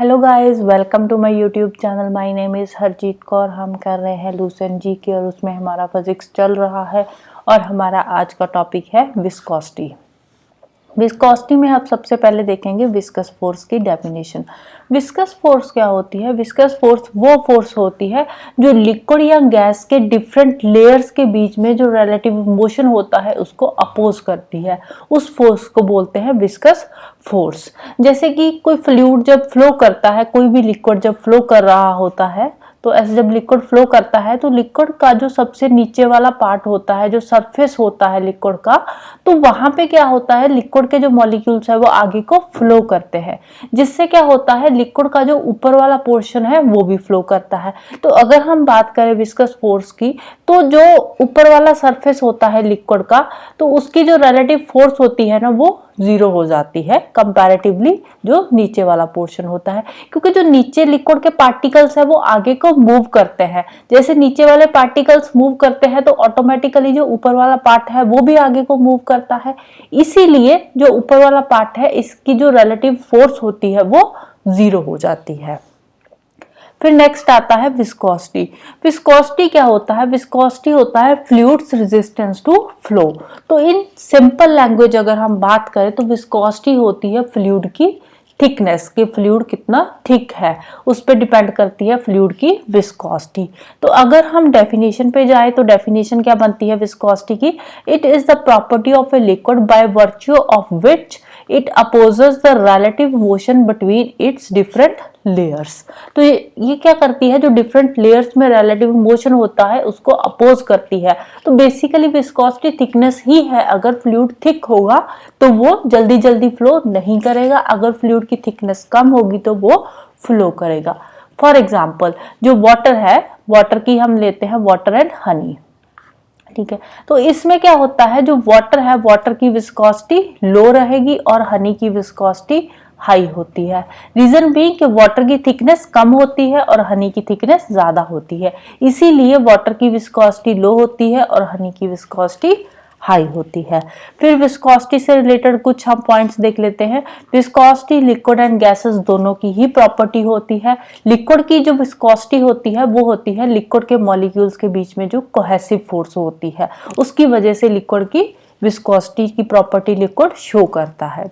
Hello guys, welcome to my YouTube channel. My name is Harjeet Kaur. हम कर रहे हैं लूसेंट जी के और उसमें हमारा फिजिक्स चल रहा है और हमारा आज का टॉपिक है विस्कोसिटी। विस्कोसिटी में आप सबसे पहले देखेंगे विस्कस फोर्स की डेफिनेशन। विस्कस फोर्स क्या होती है? विस्कस फोर्स वो फोर्स होती है जो लिक्विड या गैस के डिफरेंट लेयर्स के बीच में जो रिलेटिव मोशन होता है उसको अपोज करती है। उस फोर्स को बोलते हैं विस्कस फोर्स। जैसे कि कोई फ्लूइड जब फ्लो करता है, कोई भी लिक्विड जब फ्लो कर रहा होता है, तो ऐसे जब लिक्विड फ्लो करता है तो लिक्विड का जो सबसे नीचे वाला पार्ट होता है, जो सरफेस होता है लिक्विड का, तो वहां पे क्या होता है, लिक्विड के जो मॉलिक्यूल्स है वो आगे को फ्लो करते हैं, जिससे क्या होता है लिक्विड का जो ऊपर वाला पोर्शन है वो भी फ्लो करता है। तो अगर हम बात करें विस्कस फोर्स की, तो जो ऊपर वाला सरफेस होता है लिक्विड का, तो उसकी जो रिलेटिव फोर्स होती है ना वो जीरो हो जाती है कंपैरेटिवली जो नीचे वाला पोर्शन होता है, क्योंकि जो नीचे लिक्विड के पार्टिकल्स है वो आगे को मूव करते हैं। जैसे नीचे वाले पार्टिकल्स मूव करते हैं तो ऑटोमेटिकली जो ऊपर वाला पार्ट है वो भी आगे को मूव करता है। इसीलिए जो ऊपर वाला पार्ट है इसकी जो रिलेटिव फोर्स होती है वो जीरो हो जाती है। फिर नेक्स्ट आता है विस्कोसिटी। विस्कोसिटी क्या होता है? विस्कोसिटी होता है फ्लूइड्स रेजिस्टेंस टू फ्लो। तो इन सिंपल लैंग्वेज अगर हम बात करें तो विस्कोसिटी होती है फ्लूइड की थिकनेस, कि फ्लूइड कितना थिक है उस पर डिपेंड करती है फ्लूइड की विस्कोसिटी। तो अगर हम डेफिनेशन पे जाए तो डेफिनेशन क्या बनती है विस्कोसिटी की? It is the property of a liquid by virtue of which it opposes the relative motion between its different layers. तो ये क्या करती है, जो डिफरेंट लेयर्स में रिलेटिव मोशन होता है उसको अपोज करती है। तो बेसिकली विस्कोसिटी थिकनेस ही है। अगर फ्लूइड थिक होगा तो वो जल्दी जल्दी फ्लो नहीं करेगा, अगर फ्लूइड की थिकनेस कम होगी तो वो फ्लो करेगा। फॉर एग्जाम्पल जो वाटर है, वाटर की हम लेते हैं वाटर एंड हनी, ठीक है। तो इसमें क्या होता है, जो वाटर है वाटर की विस्कोसिटी लो रहेगी और हनी की विस्कोसिटी हाई होती है। रीजन बीइंग कि वाटर की थिकनेस कम होती है और हनी की थिकनेस ज्यादा होती है, इसीलिए वाटर की विस्कोसिटी लो होती है और हनी की विस्कोसिटी हाई होती है। फिर विस्कोसिटी से रिलेटेड कुछ हम पॉइंट्स देख लेते हैं। विस्कोसिटी लिक्विड एंड गैसेस दोनों की ही प्रॉपर्टी होती है। लिक्विड की जो विस्कोसिटी होती है वो होती है लिक्विड के मॉलिक्यूल्स के बीच में जो कोहेसिव फोर्स होती है, उसकी वजह से लिक्विड की विस्कोसिटी की प्रॉपर्टी लिक्विड शो करता है।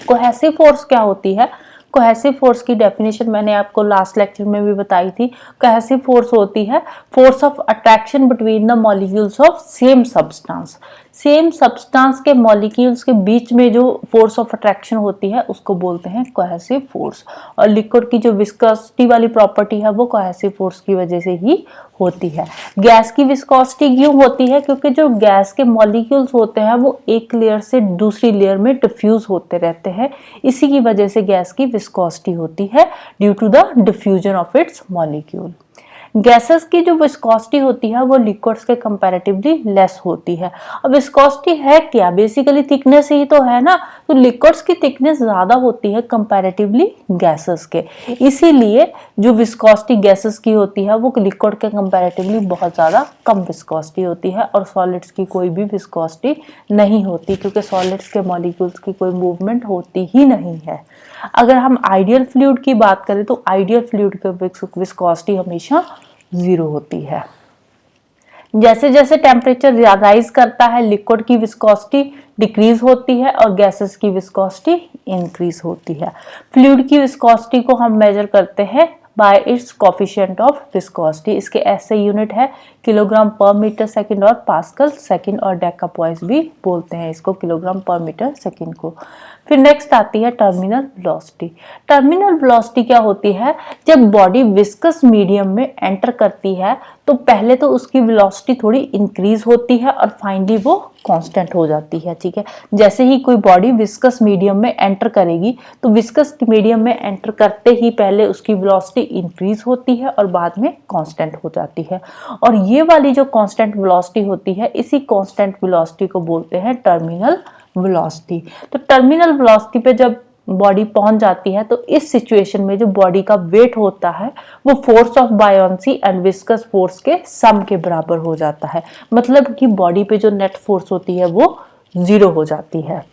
कोहेसिव फोर्स क्या होती है? कोहेसिव फोर्स की डेफिनेशन मैंने आपको लास्ट लेक्चर में भी बताई थी। कोहेसिव फोर्स होती है force of attraction between the molecules of same substance. Same substance के मॉलिक्यूल्स के बीच में जो फोर्स ऑफ अट्रैक्शन होती है उसको बोलते हैं कोहेसिव फोर्स। और लिक्विड की जो विस्कोसिटी वाली प्रॉपर्टी है वो कोहेसिव फोर्स की वजह से ही होती है। गैस की विस्कोसिटी क्यों होती है? क्योंकि जो गैस के मॉलिक्यूल्स होते हैं वो एक लेयर से दूसरी लेयर में डिफ्यूज होते रहते हैं, इसी की वजह से गैस की विस्कोसिटी होती है, due to the diffusion of its molecule. Gases की जो विस्कोसिटी होती है वो लिक्विड्स के कंपैरेटिवली लेस होती है। अब विस्कोसिटी है क्या? बेसिकली थिकनेस ही तो है ना, तो लिक्विड्स की थिकनेस ज्यादा होती है कंपैरेटिवली गैसेस के, इसीलिए जो विस्कोसिटी गैसेस की होती है वो लिक्विड के कंपैरेटिवली बहुत ज्यादा कम विस्कोसिटी होती है, और सॉलिड्स की कोई भी विस्कोसिटी नहीं होती, क्योंकि सॉलिड्स के मॉलिक्यूल्स की कोई मूवमेंट होती ही नहीं है। अगर हम आइडियल फ्लूइड की बात करें तो आइडियल फ्लूइड की विस्कोसिटी हमेशा जीरो होती है। जैसे जैसे टेम्परेचर राइज करता है लिक्विड की विस्कोसिटी डिक्रीज होती है और गैसेस की विस्कोसिटी इंक्रीज होती है। फ्लूइड की विस्कोसिटी को हम मेजर करते हैं bye it's coefficient of viscosity. इसके ऐसे यूनिट है किलोग्राम पर मीटर सेकंड और पास्कल सेकंड, और डेकापॉइस भी बोलते हैं इसको, किलोग्राम पर मीटर सेकंड को। फिर नेक्स्ट आती है टर्मिनल वेलोसिटी। टर्मिनल वेलोसिटी क्या होती है? जब बॉडी विस्कस मीडियम में एंटर करती है तो पहले तो उसकी वेलोसिटी थोड़ी इंक्रीज होती है और फाइनली वो कांस्टेंट हो जाती है, ठीक है। जैसे ही कोई बॉडी विस्कस मीडियम में एंटर करेगी तो विस्कस मीडियम में एंटर करते ही पहले उसकी वेलोसिटी इंक्रीज होती है और बाद में कांस्टेंट हो जाती है, और ये वाली जो कांस्टेंट वेलोसिटी होती है इसी कांस्टेंट वेलोसिटी को बोलते हैं टर्मिनल वेलोसिटी। तो टर्मिनल वेलोसिटी पे जब बॉडी पहुंच जाती है तो इस सिचुएशन में जो बॉडी का वेट होता है वो force of buoyancy and viscous force के सम के बराबर हो जाता है, मतलब कि बॉडी पे जो नेट फोर्स होती है वो जीरो हो जाती है।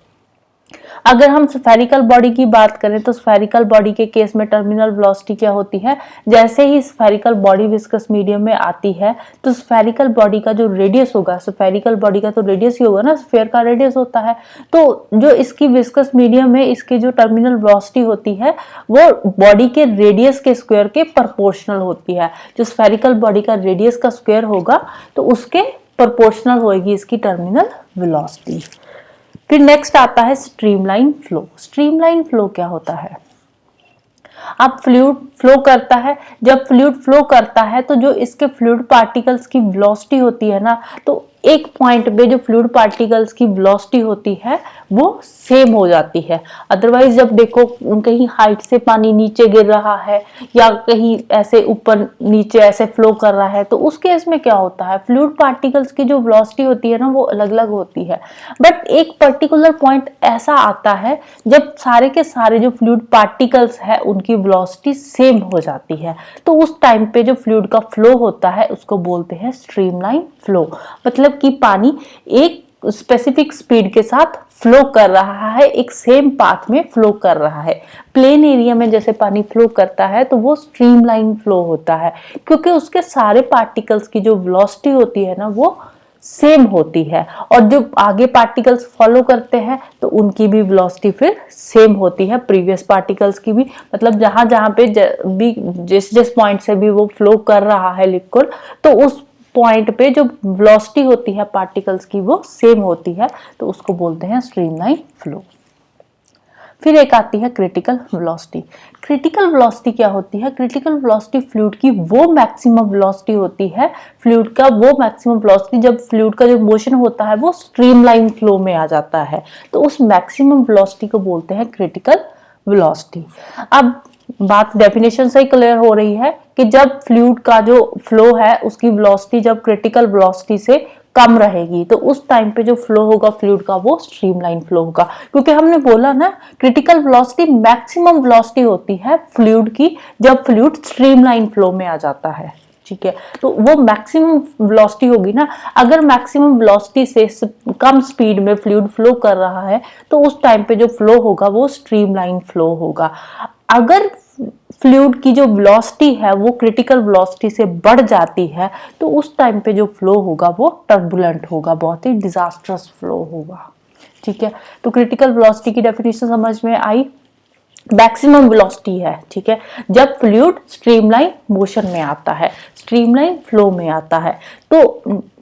अगर हम स्फेरिकल बॉडी की बात करें तो स्फेरिकल बॉडी के केस में टर्मिनल वेलोसिटी क्या होती है, जैसे ही स्फेरिकल बॉडी विस्कस मीडियम में आती है तो स्फेरिकल बॉडी का जो रेडियस होगा, स्फेरिकल बॉडी का तो रेडियस ही होगा ना, स्फीयर का रेडियस होता है, तो जो इसकी विस्कस मीडियम में इसकी जो टर्मिनल वेलोसिटी होती है वो बॉडी के रेडियस के स्क्वायर के प्रोपोर्शनल होती है। जो स्फेरिकल बॉडी का रेडियस का स्क्वायर होगा तो उसके प्रोपोर्शनल होगी इसकी टर्मिनल वेलोसिटी। फिर नेक्स्ट आता है स्ट्रीमलाइन फ्लो। स्ट्रीमलाइन फ्लो क्या होता है, अब फ्लूइड फ्लो करता है, जब फ्लूइड फ्लो करता है तो जो इसके फ्लूइड पार्टिकल्स की वेलोसिटी होती है ना, तो एक पॉइंट पे जो फ्लूइड पार्टिकल्स की वेलोसिटी होती है वो सेम हो जाती है। अदरवाइज जब देखो कहीं हाइट से पानी नीचे गिर रहा है या कहीं ऐसे ऊपर नीचे ऐसे फ्लो कर रहा है तो उस केस में क्या होता है, फ्लूइड पार्टिकल्स की जो वेलोसिटी होती है ना वो अलग अलग होती है। बट एक पर्टिकुलर पॉइंट ऐसा आता है जब सारे के सारे जो फ्लूइड पार्टिकल्स है उनकी वेलोसिटी सेम हो जाती है, तो उस टाइम पे जो फ्लूइड का फ्लो होता है उसको बोलते हैं स्ट्रीमलाइन फ्लो। मतलब कि पानी एक स्पेसिफिक स्पीड के साथ फ्लो कर रहा है, एक सेम पाथ में फ्लो कर रहा है। प्लेन एरिया में जैसे पानी फ्लो करता है तो वो स्ट्रीमलाइन फ्लो होता है, क्योंकि उसके सारे पार्टिकल्स की जो वेलोसिटी होती है ना वो सेम होती है, और जो आगे पार्टिकल्स फॉलो करते हैं तो उनकी भी वेलोसिटी फिर सेम होती है प्रीवियस पार्टिकल्स की भी। मतलब जहां जहां पे भी जिस पॉइंट से भी वो फ्लो कर रहा है लिक्विड, तो उस पॉइंट पे जो वेलोसिटी होती है पार्टिकल्स की वो सेम होती है, तो उसको बोलते हैं स्ट्रीमलाइन फ्लो। फिर एक आती है क्रिटिकल वेलोसिटी। क्रिटिकल वेलोसिटी क्या होती है, क्रिटिकल वेलोसिटी फ्लूइड की वो मैक्सिमम वेलोसिटी होती है, फ्लूइड का वो मैक्सिमम वेलोसिटी जब फ्लूइड का जो मोशन होता है वो स्ट्रीमलाइन फ्लो में आ जाता है, तो उस मैक्सिमम वेलोसिटी को बोलते हैं क्रिटिकल वेलोसिटी। अब बात डेफिनेशन से ही क्लियर हो रही है कि जब फ्लूइड का जो फ्लो है उसकी वेलोसिटी जब क्रिटिकल वेलोसिटी से कम रहेगी तो उस टाइम पे जो फ्लो होगा फ्लूइड का वो स्ट्रीमलाइन फ्लो होगा, क्योंकि हमने बोला ना क्रिटिकल वेलोसिटी मैक्सिमम वेलोसिटी होती है फ्लूइड की जब फ्लूइड स्ट्रीमलाइन फ्लो में आ जाता है। ठीक है, तो वो मैक्सिमम वेलोसिटी होगी ना, अगर मैक्सिमम वेलोसिटी से कम स्पीड में फ्लूइड फ्लो कर रहा है तो उस टाइम पे जो फ्लो होगा वो स्ट्रीमलाइन फ्लो होगा। अगर फ्लूइड की जो वेलोसिटी है वो क्रिटिकल वेलोसिटी से बढ़ जाती है तो उस टाइम पे जो फ्लो होगा वो टर्बुलेंट होगा, बहुत ही डिजास्टर्स फ्लो होगा। ठीक है, तो क्रिटिकल वेलोसिटी की डेफिनेशन समझ में आई। मैक्सिमम वेलोसिटी है, ठीक है, जब फ्लूइड स्ट्रीमलाइन मोशन में आता है, स्ट्रीमलाइन फ्लो में आता है। तो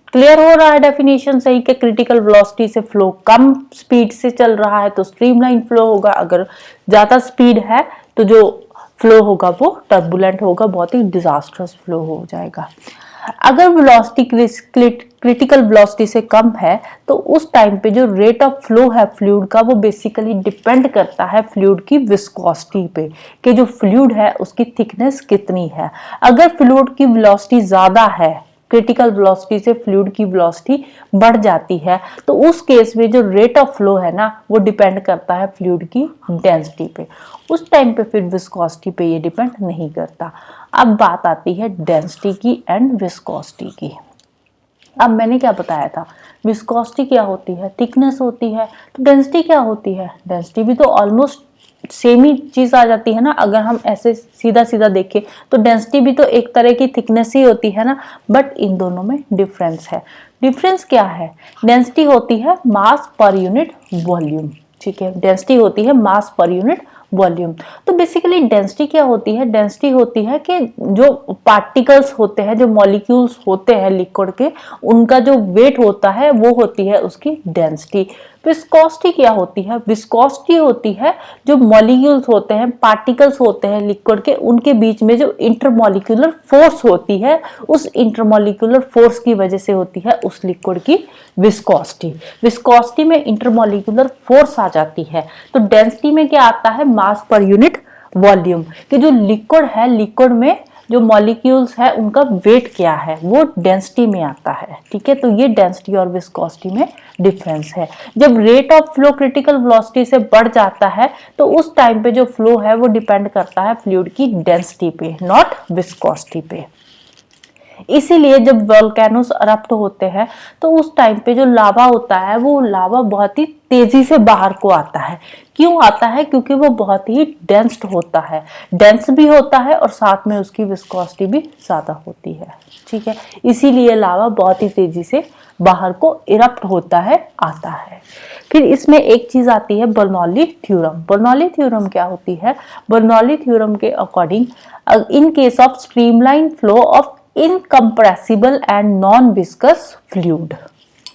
क्लियर हो रहा है डेफिनेशन से ही कि क्रिटिकल वेलोसिटी से फ्लो कम स्पीड से चल रहा है तो स्ट्रीमलाइन फ्लो होगा, अगर ज्यादा स्पीड है तो जो फ्लो होगा वो टर्बुलेंट होगा, बहुत ही डिजास्टर्स फ्लो हो जाएगा। अगर वेलोसिटी क्रिटिकल वेलोसिटी से कम है तो उस टाइम पे जो रेट ऑफ फ्लो है फ्लूइड का वो बेसिकली डिपेंड करता है फ्लूइड की विस्कोसिटी पे, कि जो फ्लूइड है उसकी थिकनेस कितनी है। अगर फ्लूइड की वेलोसिटी ज्यादा है, क्रिटिकल वेलोसिटी से फ्लूइड की वेलोसिटी बढ़ जाती है, तो उस केस में जो रेट ऑफ फ्लो है ना वो डिपेंड करता है फ्लूइड की डेंसिटी पे। उस टाइम पे फिर विस्कोसिटी पे ये डिपेंड नहीं करता। अब बात आती है डेंसिटी की एंड विस्कोसिटी की। अब मैंने क्या बताया था, विस्कोसिटी क्या होती है, थिकनेस होती है, तो डेंसिटी क्या होती है, डेंसिटी भी तो ऑलमोस्ट सेम ही चीज आ जाती है ना। अगर हम ऐसे सीधा सीधा देखें तो डेंसिटी भी तो एक तरह की थिकनेस ही होती है ना, बट इन दोनों में डिफरेंस है। डिफरेंस क्या है, डेंसिटी होती है मास पर यूनिट वॉल्यूम। ठीक है, डेंसिटी होती है मास पर यूनिट वॉल्यूम। तो बेसिकली डेंसिटी क्या होती है, डेंसिटी होती है कि जो पार्टिकल्स होते हैं, जो मॉलिक्यूल्स होते हैं लिक्विड के, उनका जो वेट होता है वो होती है उसकी डेंसिटी। विस्कोसिटी क्या होती है, विस्कोसिटी होती है जो मॉलिक्यूल्स होते हैं, पार्टिकल्स होते हैं लिक्विड के, उनके बीच में जो इंटरमॉलिक्यूलर फोर्स होती है, उस इंटरमॉलिक्यूलर फोर्स की वजह से होती है उस लिक्विड की विस्कोसिटी। विस्कोसिटी में इंटरमॉलिक्यूलर फोर्स आ जाती है। तो डेंसिटी में क्या आता है, मास पर यूनिट वॉल्यूम, कि जो लिक्विड है, लिक्विड में जो मॉलिक्यूल्स है उनका वेट क्या है वो डेंसिटी में आता है। ठीक है, तो ये डेंसिटी और विस्कोसिटी में डिफरेंस है। जब rate of flow critical velocity से बढ़ जाता है तो उस टाइम पे जो फ्लो है वो डिपेंड करता है फ्लूइड की डेंसिटी पे, नॉट विस्कोसिटी पे। इसीलिए जब वोल्केनोस अरप्ट होते हैं तो उस टाइम पे जो लावा होता है वो लावा बहुत ही तेजी से बाहर को आता है। क्यों आता है? क्योंकि वो बहुत ही डेंस्ड होता है, डेंस भी होता है और साथ में उसकी विस्कोसिटी भी ज्यादा होती है। ठीक है, इसीलिए लावा बहुत ही तेजी से बाहर को इरप्ट होता है, आता है। फिर इसमें एक चीज आती है बर्नौली थ्योरम। बर्नौली थ्योरम क्या होती है? बर्नौली थ्योरम के according in case of streamline flow of incompressible and non viscous fluid,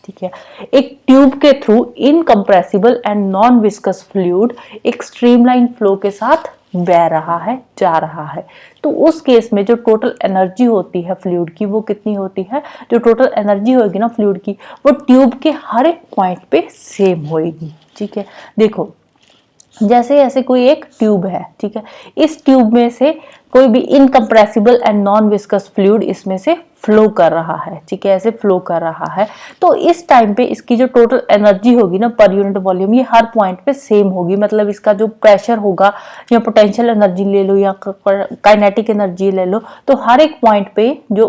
ठीक है, एक ट्यूब के through incompressible and non viscous fluid एक स्ट्रीमलाइन फ्लो के साथ बह रहा है, जा रहा है, तो उस केस में जो टोटल एनर्जी होती है फ्लूइड की वो कितनी होती है? जो टोटल एनर्जी होगी ना फ्लूइड की वो ट्यूब के हर एक पॉइंट पे सेम होगी। ठीक है, देखो जैसे ऐसे कोई एक ट्यूब है, ठीक है, इस ट्यूब में से कोई भी incompressible and non viscous fluid इसमें से फ्लो कर रहा है, ठीक है, ऐसे फ्लो कर रहा है, तो इस टाइम पे इसकी जो टोटल एनर्जी होगी ना पर यूनिट वॉल्यूम ये हर पॉइंट पे सेम होगी। मतलब इसका जो प्रेशर होगा या पोटेंशियल एनर्जी ले लो या काइनेटिक एनर्जी ले लो, तो हर एक पॉइंट पे जो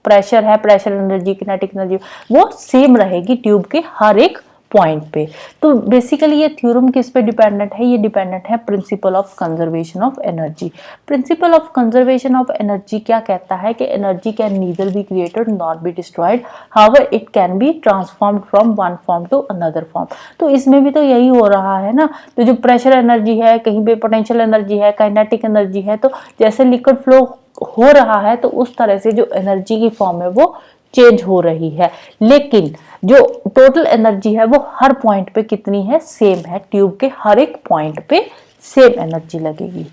प्रेशर है, प्रेशर एनर्जी, काइनेटिक एनर्जी वो सेम रहेगी ट्यूब के हर एक पॉइंट पे। तो बेसिकली ये थ्योरम किस पे डिपेंडेंट है? ये डिपेंडेंट है principle of conservation of energy. Principle of conservation of energy क्या कहता है कि energy can neither be created not be destroyed, however it can be transformed from one form to another form. तो इसमें भी तो यही हो रहा है ना, तो जो प्रेशर एनर्जी है, कहीं पे पोटेंशियल एनर्जी है, काइनेटिक एनर्जी है, तो जैसे लिक्विड फ्लो हो रहा है तो उस तरह से जो एनर्जी की फॉर्म है वो चेंज हो रही है, लेकिन जो टोटल एनर्जी है वो हर पॉइंट पे कितनी है? सेम है, ट्यूब के हर एक पॉइंट पे सेम एनर्जी लगेगी।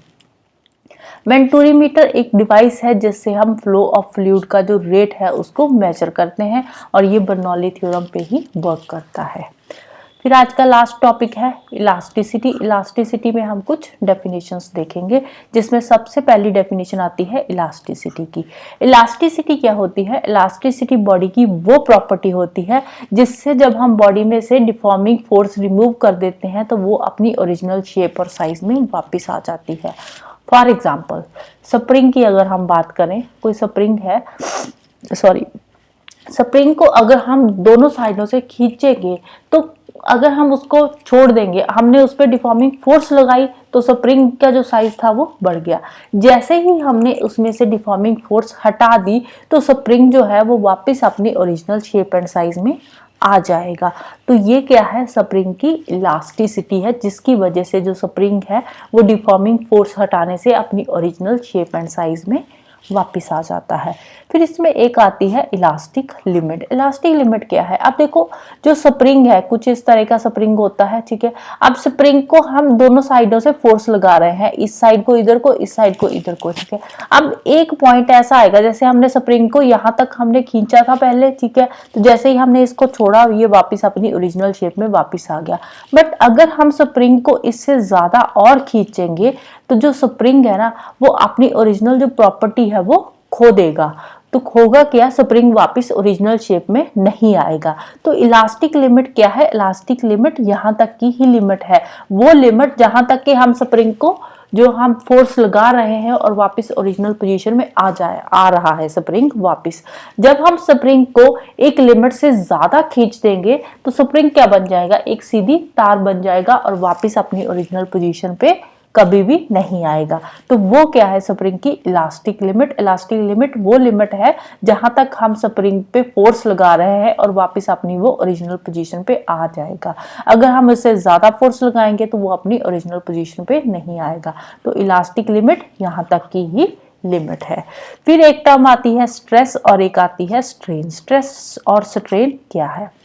वेंटूरीमीटर एक डिवाइस है जिससे हम फ्लो ऑफ फ्लूइड का जो रेट है उसको मेजर करते हैं और ये बर्नौली थ्योरम पे ही वर्क करता है। फिर आज का लास्ट टॉपिक है इलास्टिसिटी। इलास्टिसिटी में हम कुछ डेफिनेशंस देखेंगे, जिसमें सबसे पहली डेफिनेशन आती है इलास्टिसिटी की। इलास्टिसिटी क्या होती है? इलास्टिसिटी बॉडी की वो प्रॉपर्टी होती है जिससे जब हम बॉडी में से डिफॉर्मिंग फोर्स रिमूव कर देते हैं तो वो अपनी ओरिजिनल शेप और साइज में वापस आ जाती है। फॉर एग्जाम्पल स्प्रिंग की अगर हम बात करें, कोई स्प्रिंग है, स्प्रिंग को अगर हम दोनों साइडों से खींचेंगे तो अगर हम उसको छोड़ देंगे, हमने उस पर डिफॉर्मिंग फोर्स लगाई तो स्प्रिंग का जो साइज था वो बढ़ गया। जैसे ही हमने उसमें से डिफॉर्मिंग फोर्स हटा दी तो स्प्रिंग जो है वो वापस अपनी ओरिजिनल शेप एंड साइज में आ जाएगा। तो ये क्या है? स्प्रिंग की इलास्टिसिटी है, जिसकी वजह से जो स्प्रिंग है वो डिफॉर्मिंग फोर्स हटाने से अपनी ओरिजिनल शेप एंड साइज में वापस आ जाता है। फिर इसमें एक आती है इलास्टिक लिमिट। इलास्टिक लिमिट क्या है? अब देखो जो स्प्रिंग है कुछ इस तरह का स्प्रिंग होता है, ठीक है, अब स्प्रिंग को हम दोनों साइडों से फोर्स लगा रहे हैं, इस साइड को इधर को, इस साइड को इधर को, ठीक है। अब एक पॉइंट ऐसा आएगा, जैसे हमने स्प्रिंग को यहाँ तक हमने खींचा था पहले, ठीक है, तो जैसे ही हमने इसको छोड़ा ये वापिस अपनी ओरिजिनल शेप में वापिस आ गया। बट अगर हम स्प्रिंग को इससे ज्यादा और खींचेंगे तो जो स्प्रिंग है ना वो अपनी ओरिजिनल जो प्रॉपर्टी है वो खो देगा। तो होगा क्या? स्प्रिंग वापस ओरिजिनल शेप में नहीं आएगा। तो इलास्टिक लिमिट क्या है? इलास्टिक लिमिट यहाँ तक की ही लिमिट है, वो लिमिट जहां तक कि हम स्प्रिंग को जो हम फोर्स लगा रहे हैं और वापस ओरिजिनल पोजीशन में आ रहा है स्प्रिंग वापस। जब हम स्प्रिंग को एक लिमिट से ज्यादा खींच देंगे तो स्प्रिंग क्या बन जाएगा? एक सीधी तार बन जाएगा और वापस अपनी ओरिजिनल पोजीशन पे कभी भी नहीं आएगा। तो वो क्या है? स्प्रिंग की इलास्टिक लिमिट। इलास्टिक लिमिट वो लिमिट है जहां तक हम स्प्रिंग पे फोर्स लगा रहे हैं और वापस अपनी वो ओरिजिनल पोजीशन पे आ जाएगा। अगर हम इससे ज्यादा फोर्स लगाएंगे तो वो अपनी ओरिजिनल पोजीशन पे नहीं आएगा। तो इलास्टिक लिमिट यहाँ तक की ही लिमिट है। फिर एक टर्म आती है स्ट्रेस और एक आती है स्ट्रेन। स्ट्रेस और स्ट्रेन क्या है?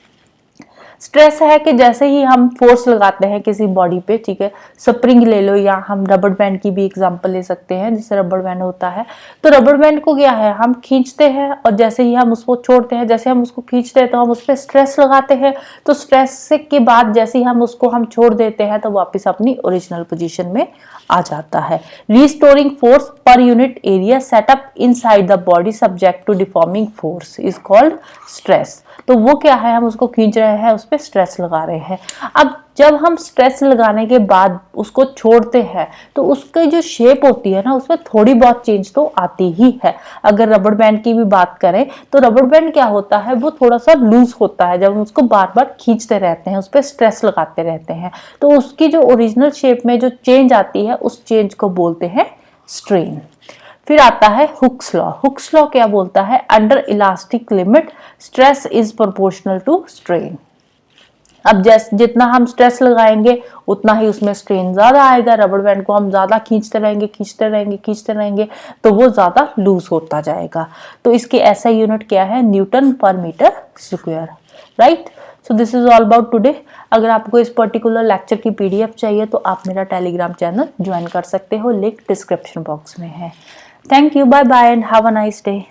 स्ट्रेस है कि जैसे ही हम फोर्स लगाते हैं किसी बॉडी पे, ठीक है, स्प्रिंग ले लो या हम रबर बैंड की भी एग्जांपल ले सकते हैं, जैसे रबर बैंड होता है, तो रबर बैंड को क्या है, हम खींचते हैं और जैसे ही हम उसको छोड़ते हैं, जैसे हम उसको खींचते हैं तो हम उस पर स्ट्रेस लगाते हैं, तो स्ट्रेस के बाद जैसे ही हम उसको हम छोड़ देते हैं तो वापस अपनी ओरिजिनल पोजीशन में आ जाता है। रिस्टोरिंग फोर्स पर unit area set up inside the body subject to deforming force is called stress. तो वो क्या है? हम उसको खींच रहे हैं, उस पर स्ट्रेस लगा रहे हैं। अब जब हम स्ट्रेस लगाने के बाद उसको छोड़ते हैं तो उसकी जो शेप होती है ना, उसमें थोड़ी बहुत चेंज तो आती ही है। अगर रबड़ बैंड की भी बात करें तो रबड़ बैंड क्या होता है, वो थोड़ा सा लूज होता है। जब हम उसको बार बार खींचते रहते हैं, उस पर स्ट्रेस लगाते रहते हैं, तो उसकी जो ओरिजिनल शेप में जो चेंज आती है, उस चेंज को बोलते हैं स्ट्रेन। फिर आता है हुक्स लॉ। हुक्स लॉ क्या बोलता है, under elastic limit stress is proportional to strain. अब जैसे जितना हम स्ट्रेस लगाएंगे उतना ही उसमें स्ट्रेन ज्यादा आएगा। रबड़ बैंड को हम ज्यादा खींचते रहेंगे खींचते रहेंगे खींचते रहेंगे तो वो ज्यादा लूज होता जाएगा। तो इसकी ऐसा यूनिट क्या है, न्यूटन पर metre square, right. So this is all about today. अगर आपको इस पर्टिकुलर लेक्चर की पीडीएफ चाहिए तो आप मेरा टेलीग्राम चैनल ज्वाइन कर सकते हो, लिंक डिस्क्रिप्शन बॉक्स में है। Thank you, bye bye and have a nice day.